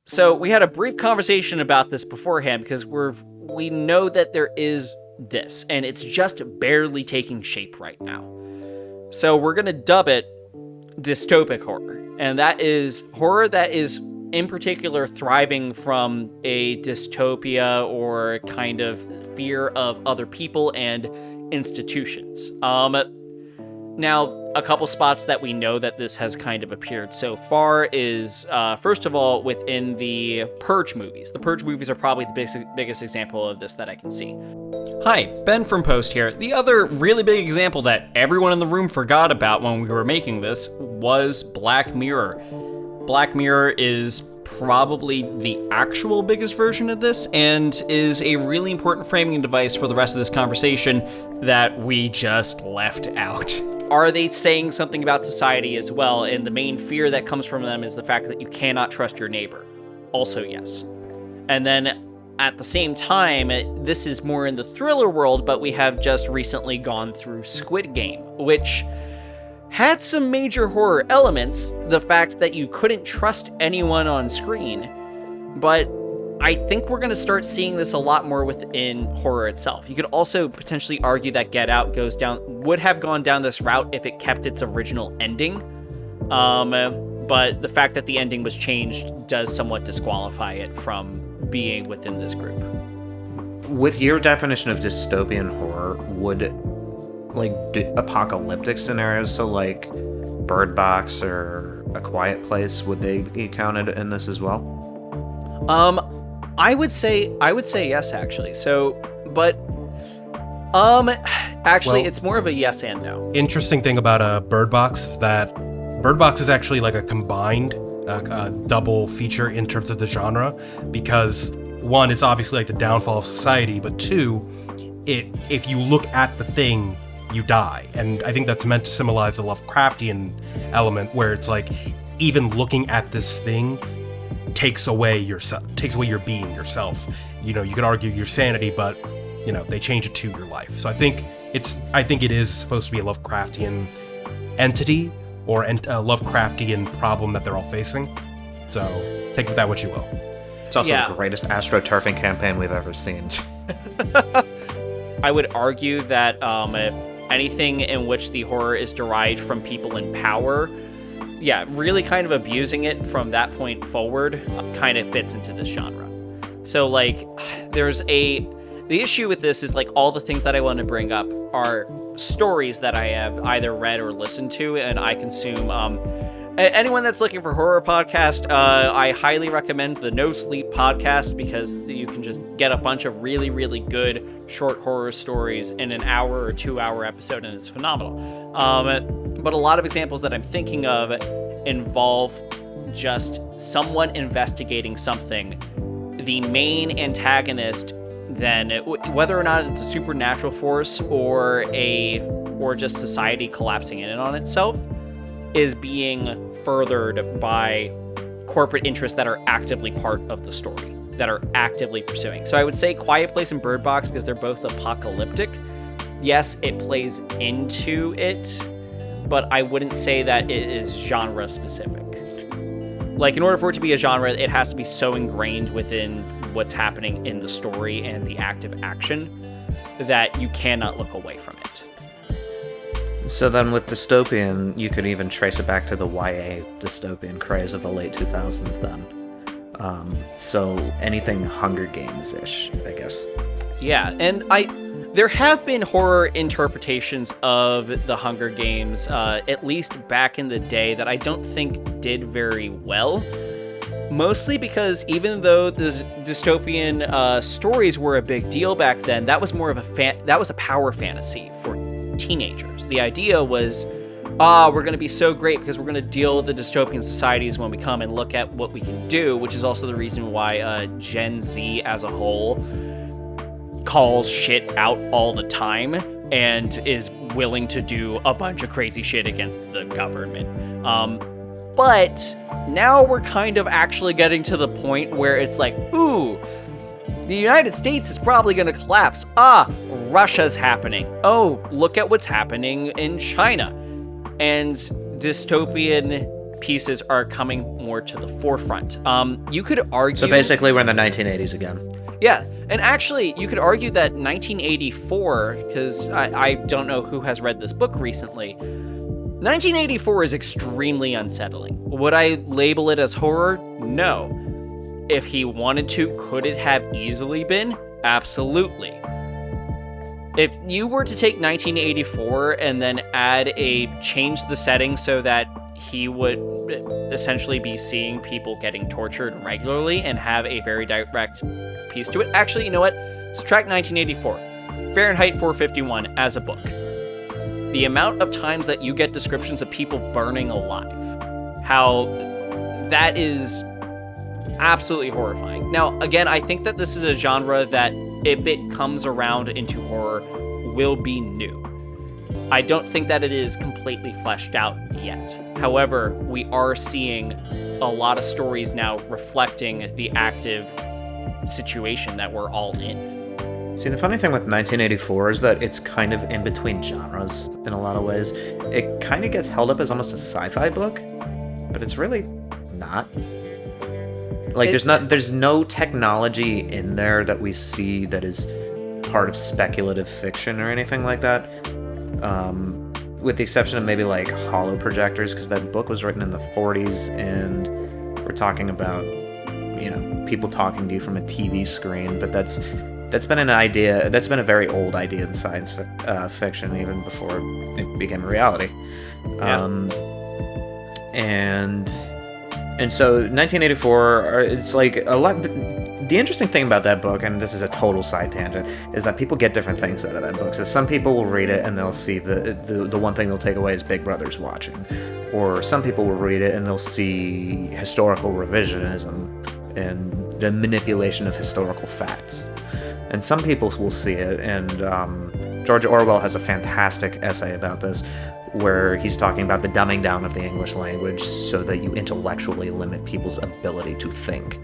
So we had a brief conversation about this beforehand because we know that there is this, and it's just barely taking shape right now. So we're gonna dub it dystopic horror, and that is horror that is in particular thriving from a dystopia or kind of fear of other people and institutions. Now, a couple spots that we know that this has kind of appeared so far is, first of all, within the Purge movies. The Purge movies are probably the biggest example of this that I can see. Hi, Ben from Post here. The other really big example that everyone in the room forgot about when we were making this was Black Mirror. Black Mirror is probably the actual biggest version of this and is a really important framing device for the rest of this conversation that we just left out. Are they saying something about society as well? And the main fear that comes from them is the fact that you cannot trust your neighbor. Also, yes. And then at the same time, this is more in the thriller world, but we have just recently gone through Squid Game, which had some major horror elements. The fact that you couldn't trust anyone on screen, but I think we're going to start seeing this a lot more within horror itself. You could also potentially argue that Get Out would have gone down this route if it kept its original ending. But the fact that the ending was changed does somewhat disqualify it from being within this group. With your definition of dystopian horror, would apocalyptic scenarios, so like Bird Box or A Quiet Place, would they be counted in this as well? I would say yes, actually. So, but actually, it's more of a yes and no. Interesting thing about Bird Box is that Bird Box is actually like a combined double feature in terms of the genre, because one, it's obviously like the downfall of society, but two, if you look at the thing, you die. And I think that's meant to symbolize the Lovecraftian element, where it's like even looking at this thing takes away your being, yourself. You know, you could argue your sanity, but you know, they change it to your life. So I think it is supposed to be a Lovecraftian entity or a Lovecraftian problem that they're all facing. So take with that what you will. It's also the greatest astroturfing campaign we've ever seen. I would argue that anything in which the horror is derived from people in power, really kind of abusing it from that point forward kind of fits into this genre. So like, the issue with this is like all the things that I want to bring up are stories that I have either read or listened to, and I consume. Anyone that's looking for horror podcast, I highly recommend the No Sleep podcast, because you can just get a bunch of really, really good short horror stories in an hour or 2 hour episode, and it's phenomenal. But a lot of examples that I'm thinking of involve just someone investigating something. The main antagonist, then, whether or not it's a supernatural force or just society collapsing in on itself, is being furthered by corporate interests that are actively part of the story, that are actively pursuing. So I would say Quiet Place and Bird Box, because they're both apocalyptic. Yes, it plays into it, but I wouldn't say that it is genre specific. Like, in order for it to be a genre, it has to be so ingrained within what's happening in the story and the active action that you cannot look away from it. So then with dystopian, you could even trace it back to the YA dystopian craze of the late 2000s then. So anything Hunger Games-ish, I guess. Yeah, and there have been horror interpretations of the Hunger Games, at least back in the day, that I don't think did very well. Mostly because even though the dystopian stories were a big deal back then, that was more of a power fantasy for teenagers. The idea was we're going to be so great because we're going to deal with the dystopian societies when we come and look at what we can do, which is also the reason why Gen Z as a whole calls shit out all the time and is willing to do a bunch of crazy shit against the government. But now we're kind of actually getting to the point where it's like, ooh, the United States is probably going to collapse. Russia's happening. Oh, look at what's happening in China. And dystopian pieces are coming more to the forefront. You could argue... So basically we're in the 1980s again. Yeah, and actually, you could argue that 1984, because I don't know who has read this book recently, 1984 is extremely unsettling. Would I label it as horror? No. If he wanted to, could it have easily been? Absolutely. If you were to take 1984 and then change the setting so that he would essentially be seeing people getting tortured regularly and have a very direct piece to it. Actually, you know what? Subtract 1984. Fahrenheit 451 as a book. The amount of times that you get descriptions of people burning alive. How that is absolutely horrifying. Now, again, I think that this is a genre that, if it comes around into horror, will be new. I don't think that it is completely fleshed out yet. However, we are seeing a lot of stories now reflecting the active situation that we're all in. See, the funny thing with 1984 is that it's kind of in between genres in a lot of ways. It kind of gets held up as almost a sci-fi book, but it's really not. Like, there's no technology in there that we see that is part of speculative fiction or anything like that. With the exception of maybe like holo projectors, because that book was written in the 40s, and we're talking about, people talking to you from a TV screen. But that's been an idea. That's been a very old idea in science fiction, even before it became a reality. Yeah. And so 1984, it's like a lot. The interesting thing about that book, and this is a total side tangent, is that people get different things out of that book. So some people will read it and they'll see the one thing they'll take away is Big Brother's watching. Or some people will read it and they'll see historical revisionism and the manipulation of historical facts. And some people will see it, and George Orwell has a fantastic essay about this, where he's talking about the dumbing down of the English language so that you intellectually limit people's ability to think.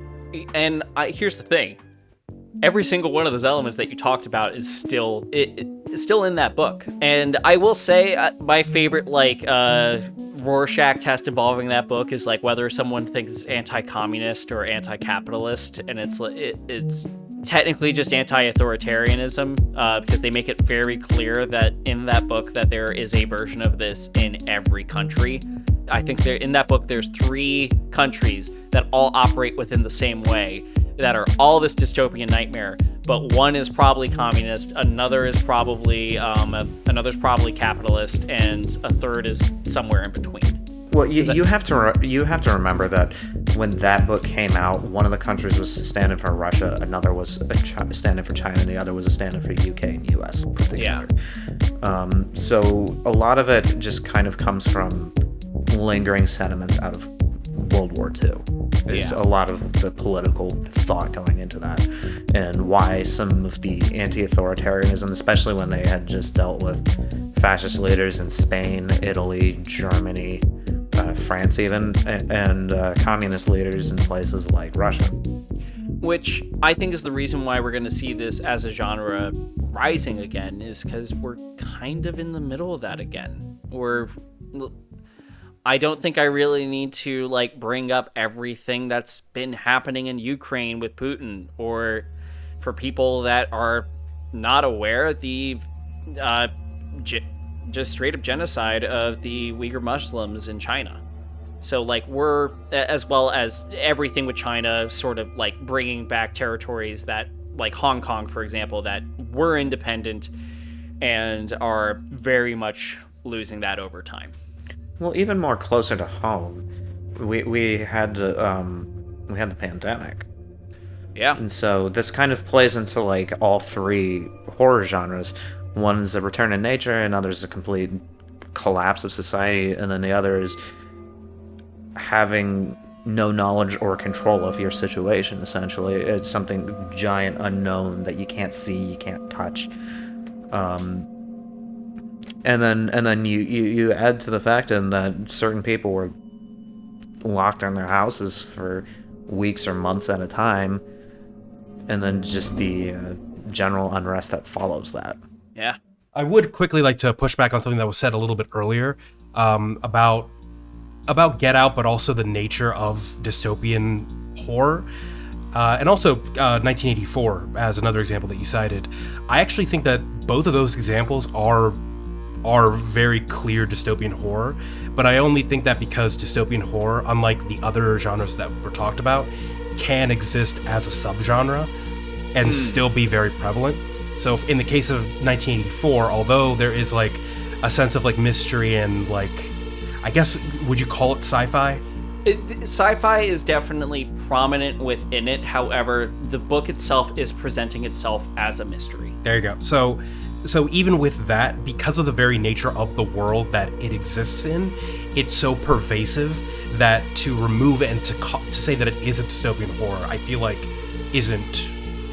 And here's the thing. Every single one of those elements that you talked about is still in that book. And I will say my favorite Rorschach test involving that book is like whether someone thinks it's anti-communist or anti-capitalist, and it's technically just anti-authoritarianism, because they make it very clear that in that book that there is a version of this in every country. I think in that book there's 3 countries that all operate within the same way, that are all this dystopian nightmare, but one is probably communist, another is probably capitalist, and a third is somewhere in between. Well, you have to remember that when that book came out, one of the countries was standing for Russia, another was standing for China, and the other was standing for UK and US put together. Yeah. So a lot of it just kind of comes from lingering sentiments out of World War II. Is a lot of the political thought going into that, and why some of the anti-authoritarianism, especially when they had just dealt with fascist leaders in Spain, Italy, Germany, France even, and communist leaders in places like Russia. Which I think is the reason why we're going to see this as a genre rising again, is because we're kind of in the middle of that again. I don't think I really need to bring up everything that's been happening in Ukraine with Putin, or for people that are not aware, the just straight up genocide of the Uyghur Muslims in China. So we're, as well as everything with China sort of bringing back territories that, like Hong Kong, for example, that were independent and are very much losing that over time. Well, even more closer to home, we had the pandemic. Yeah. And so this kind of plays into all 3 horror genres. One's a return to nature, and other's a complete collapse of society, and then the other is having no knowledge or control of your situation. Essentially, it's something giant, unknown that you can't see, you can't touch. And then you add to the fact that certain people were locked in their houses for weeks or months at a time, and then just the general unrest that follows that. Yeah. I would quickly like to push back on something that was said a little bit earlier about Get Out, but also the nature of dystopian horror. And also 1984 as another example that you cited. I actually think that both of those examples are very clear dystopian horror, but I only think that because dystopian horror, unlike the other genres that were talked about, can exist as a subgenre and still be very prevalent. So in the case of 1984, although there is like a sense of like mystery and like, I guess, would you call it sci-fi? Sci-fi is definitely prominent within it. However, the book itself is presenting itself as a mystery. There you go. So even with that, because of the very nature of the world that it exists in, it's so pervasive that to remove it and to say that it isn't dystopian horror, I feel like isn't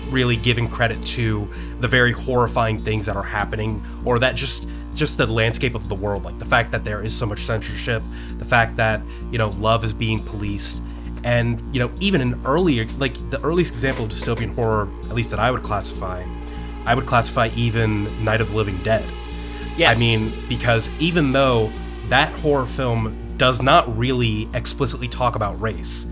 really giving credit to the very horrifying things that are happening, or that just the landscape of the world, like the fact that there is so much censorship, the fact that, love is being policed. And, even in earlier, like the earliest example of dystopian horror, at least that I would classify even Night of the Living Dead. Yes. I mean, because even though that horror film does not really explicitly talk about race,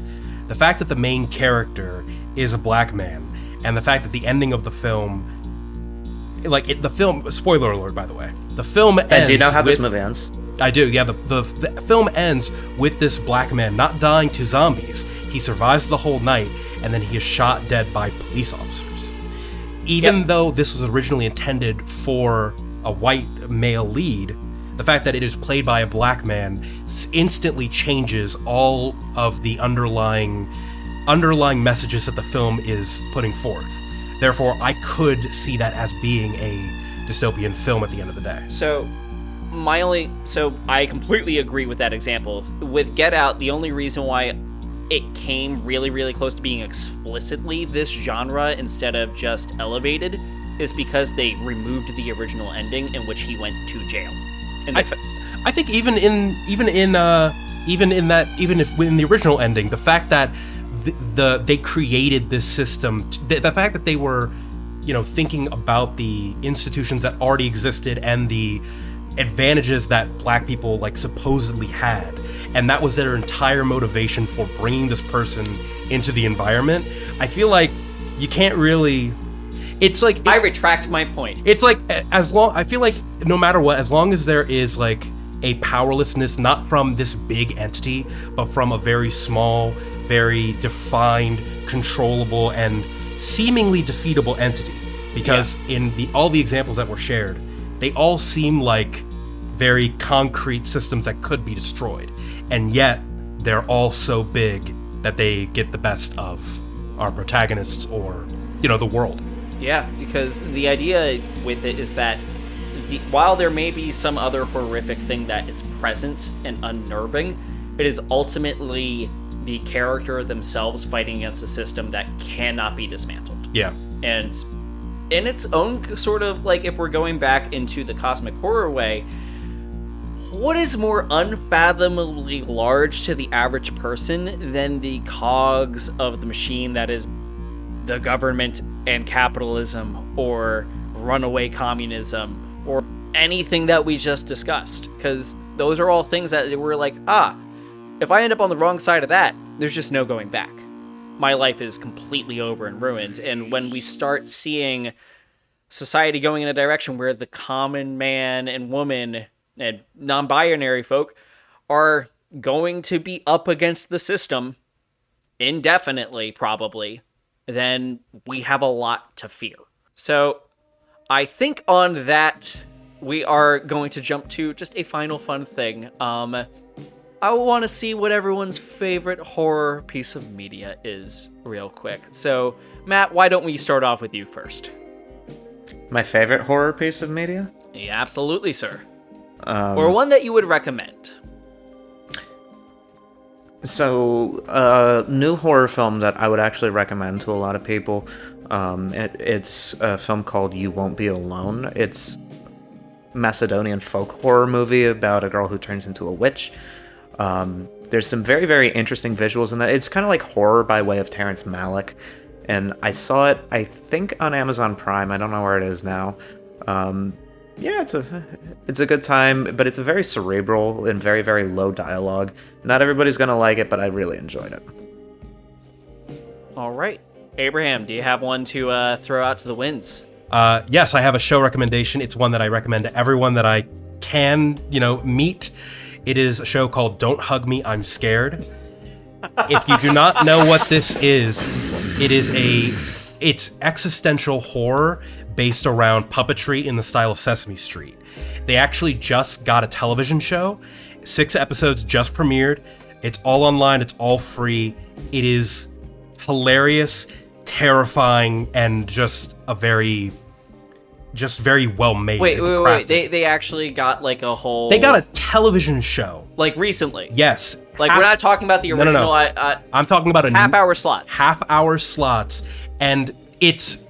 the fact that the main character is a black man, and the fact that the ending of the film, the film, spoiler alert, by the way, the film ends. And do you know how this movie ends? I do, yeah. The film ends with this black man not dying to zombies. He survives the whole night, and then he is shot dead by police officers. Even though this was originally intended for a white male lead, the fact that it is played by a black man instantly changes all of the underlying messages that the film is putting forth. Therefore, I could see that as being a dystopian film at the end of the day. So I completely agree with that example. With Get Out, the only reason why it came really, really close to being explicitly this genre instead of just elevated is because they removed the original ending in which he went to jail. And I think even in the original ending, the fact that they created this system, the fact that they were, thinking about the institutions that already existed and the advantages that black people supposedly had, and that was their entire motivation for bringing this person into the environment. I feel like you can't really. It's like I retract my point. It's like I feel like no matter what, as long as there is a powerlessness, not from this big entity, but from a very small, very defined, controllable, and seemingly defeatable entity. Because in all the examples that were shared, they all seem like very concrete systems that could be destroyed. And yet, they're all so big that they get the best of our protagonists or, the world. Yeah, because the idea with it is that while there may be some other horrific thing that is present and unnerving, it is ultimately the character themselves fighting against a system that cannot be dismantled. Yeah. And in its own sort of, if we're going back into the cosmic horror way, what is more unfathomably large to the average person than the cogs of the machine that is the government and capitalism, or runaway communism, or anything that we just discussed? Because those are all things that we're like, if I end up on the wrong side of that, there's just no going back. My life is completely over and ruined. And when we start seeing society going in a direction where the common man and woman and non-binary folk are going to be up against the system indefinitely, probably, then we have a lot to fear. So I think on that, we are going to jump to just a final fun thing. I want to see what everyone's favorite horror piece of media is real quick. So, Matt, why don't we start off with you first? My favorite horror piece of media? Yeah, absolutely, sir. Or one that you would recommend. So, new horror film that I would actually recommend to a lot of people. It's a film called You Won't Be Alone. It's Macedonian folk horror movie about a girl who turns into a witch. There's some very, very interesting visuals in that. It's kind of like horror by way of Terrence Malick. And I saw it, I think, on Amazon Prime. I don't know where it is now. Yeah, it's a good time, but it's a very cerebral and very, very low dialogue. Not everybody's going to like it, but I really enjoyed it. All right. Abraham, do you have one to throw out to the winds? Yes, I have a show recommendation. It's one that I recommend to everyone that I can, meet. It is a show called Don't Hug Me, I'm Scared. If you do not know what this is, it's existential horror based around puppetry in the style of Sesame Street. They actually just got a television show. 6 episodes just premiered. It's all online. It's all free. It is hilarious, terrifying, and just very well made. Wait. They actually got like a whole... They got a television show. Like recently? Yes. Like we're not talking about the original... No. I'm talking about half-hour slots. Half-hour slots. And it's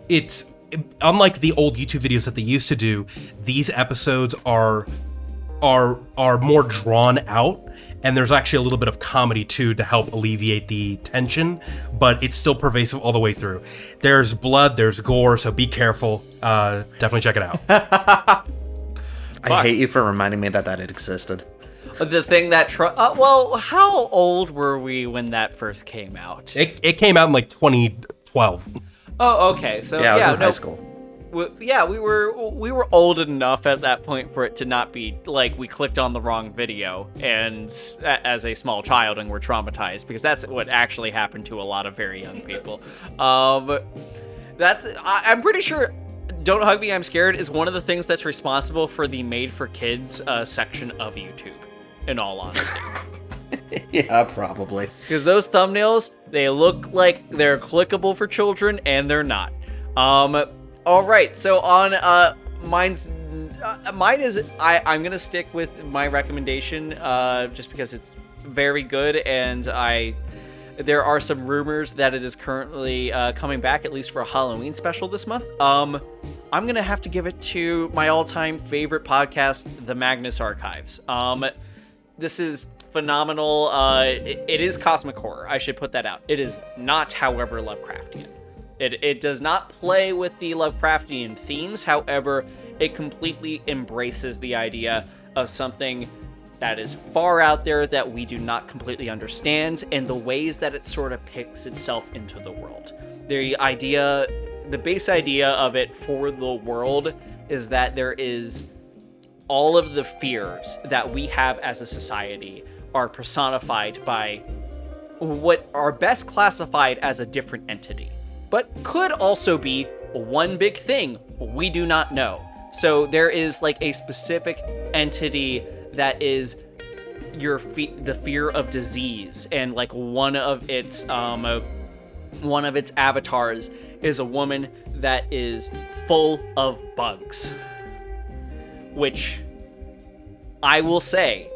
unlike the old YouTube videos that they used to do, these episodes are more drawn out, and there's actually a little bit of comedy too to help alleviate the tension, but it's still pervasive all the way through. There's blood, there's gore, so be careful. Definitely check it out. I hate you for reminding me that it existed. The thing that... well, how old were we when that first came out? It came out in like 2012. Oh, okay. So I was in high school. We were old enough at that point for it to not be like we clicked on the wrong video and as a small child and were traumatized, because that's what actually happened to a lot of very young people. I'm pretty sure Don't Hug Me, I'm Scared is one of the things that's responsible for the Made for Kids section of YouTube, in all honesty. Yeah, probably. Because those thumbnails, they look like they're clickable for children, and they're not. All right, so on mine is I'm gonna stick with my recommendation just because it's very good, and there are some rumors that it is currently coming back, at least for a Halloween special this month. I'm gonna have to give it to my all-time favorite podcast, The Magnus Archives. This is phenomenal. It is cosmic horror. I should put that out. It is not, however, Lovecraftian. It does not play with the Lovecraftian themes. However, it completely embraces the idea of something that is far out there that we do not completely understand, and the ways that it sort of picks itself into the world. The base idea of it for the world is that there is all of the fears that we have as a society are personified by what are best classified as a different entity, but could also be one big thing we do not know. So there is like a specific entity that is the fear of disease, and like one of its avatars is a woman that is full of bugs, which I will say,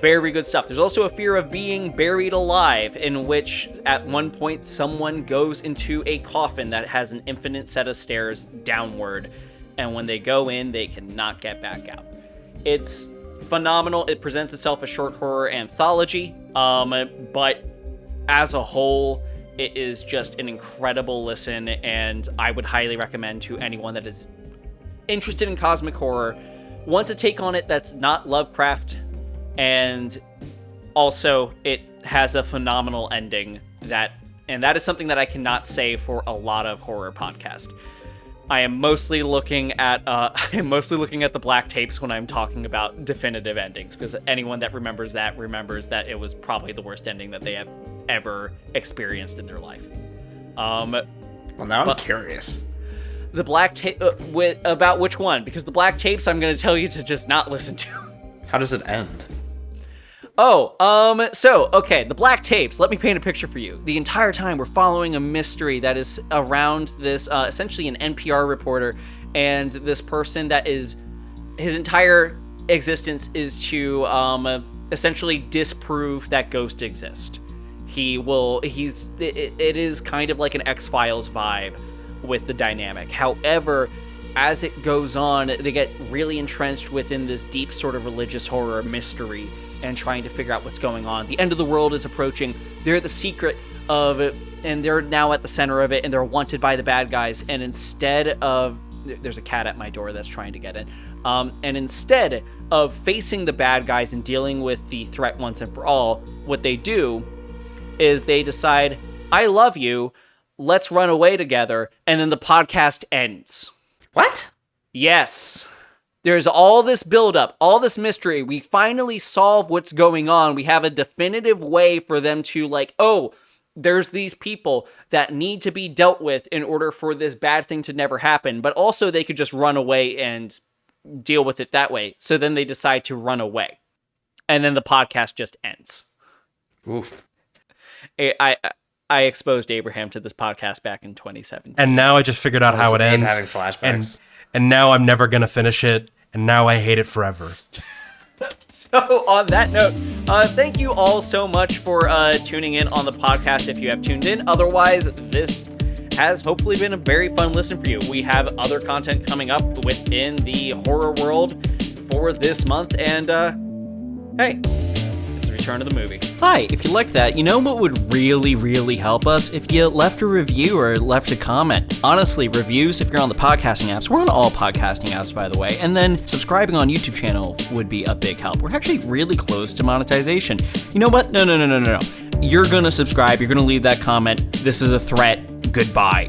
very good stuff. There's also a fear of being buried alive, in which at one point someone goes into a coffin that has an infinite set of stairs downward, and when they go in, they cannot get back out. It's phenomenal. It presents itself as short horror anthology, but as a whole, it is just an incredible listen, and I would highly recommend to anyone that is interested in cosmic horror, wants a take on it that's not Lovecraft, and also it has a phenomenal ending and that is something that I cannot say for a lot of horror podcasts. I am mostly looking at the black tapes when I'm talking about definitive endings, because anyone that remembers that it was probably the worst ending that they have ever experienced in their life. Well, now I'm curious. The black tape about which one? Because the black tapes I'm going to tell you to just not listen to. How does it end? Okay, the black tapes, let me paint a picture for you. The entire time we're following a mystery that is around this, essentially an NPR reporter, and this person that is, his entire existence is to essentially disprove that ghosts exist. It is kind of like an X-Files vibe with the dynamic. However, as it goes on, they get really entrenched within this deep sort of religious horror mystery and trying to figure out what's going on. The end of the world is approaching. They're the secret of it, and they're now at the center of it, and they're wanted by the bad guys. And instead of... There's a cat at my door that's trying to get in. And instead of facing the bad guys and dealing with the threat once and for all, what they do is they decide, I love you, let's run away together, and then the podcast ends. What? Yes. There's all this buildup, all this mystery. We finally solve what's going on. We have a definitive way for them to, like, oh, there's these people that need to be dealt with in order for this bad thing to never happen. But also they could just run away and deal with it that way. So then they decide to run away. And then the podcast just ends. Oof. I exposed Abraham to this podcast back in 2017. And now I just figured out how it ends. Having flashbacks. And now I'm never going to finish it. And now I hate it forever. So on that note, thank you all so much for tuning in on the podcast if you have tuned in. Otherwise, this has hopefully been a very fun listen for you. We have other content coming up within the horror world for this month. And hey, it's the return of the movie. Hi, if you liked that, you know what would really, really help us? If you left a review or left a comment. Honestly, reviews, if you're on the podcasting apps, we're on all podcasting apps, by the way, and then subscribing on YouTube channel would be a big help. We're actually really close to monetization. You know what? No. You're gonna subscribe, you're gonna leave that comment. This is a threat. Goodbye.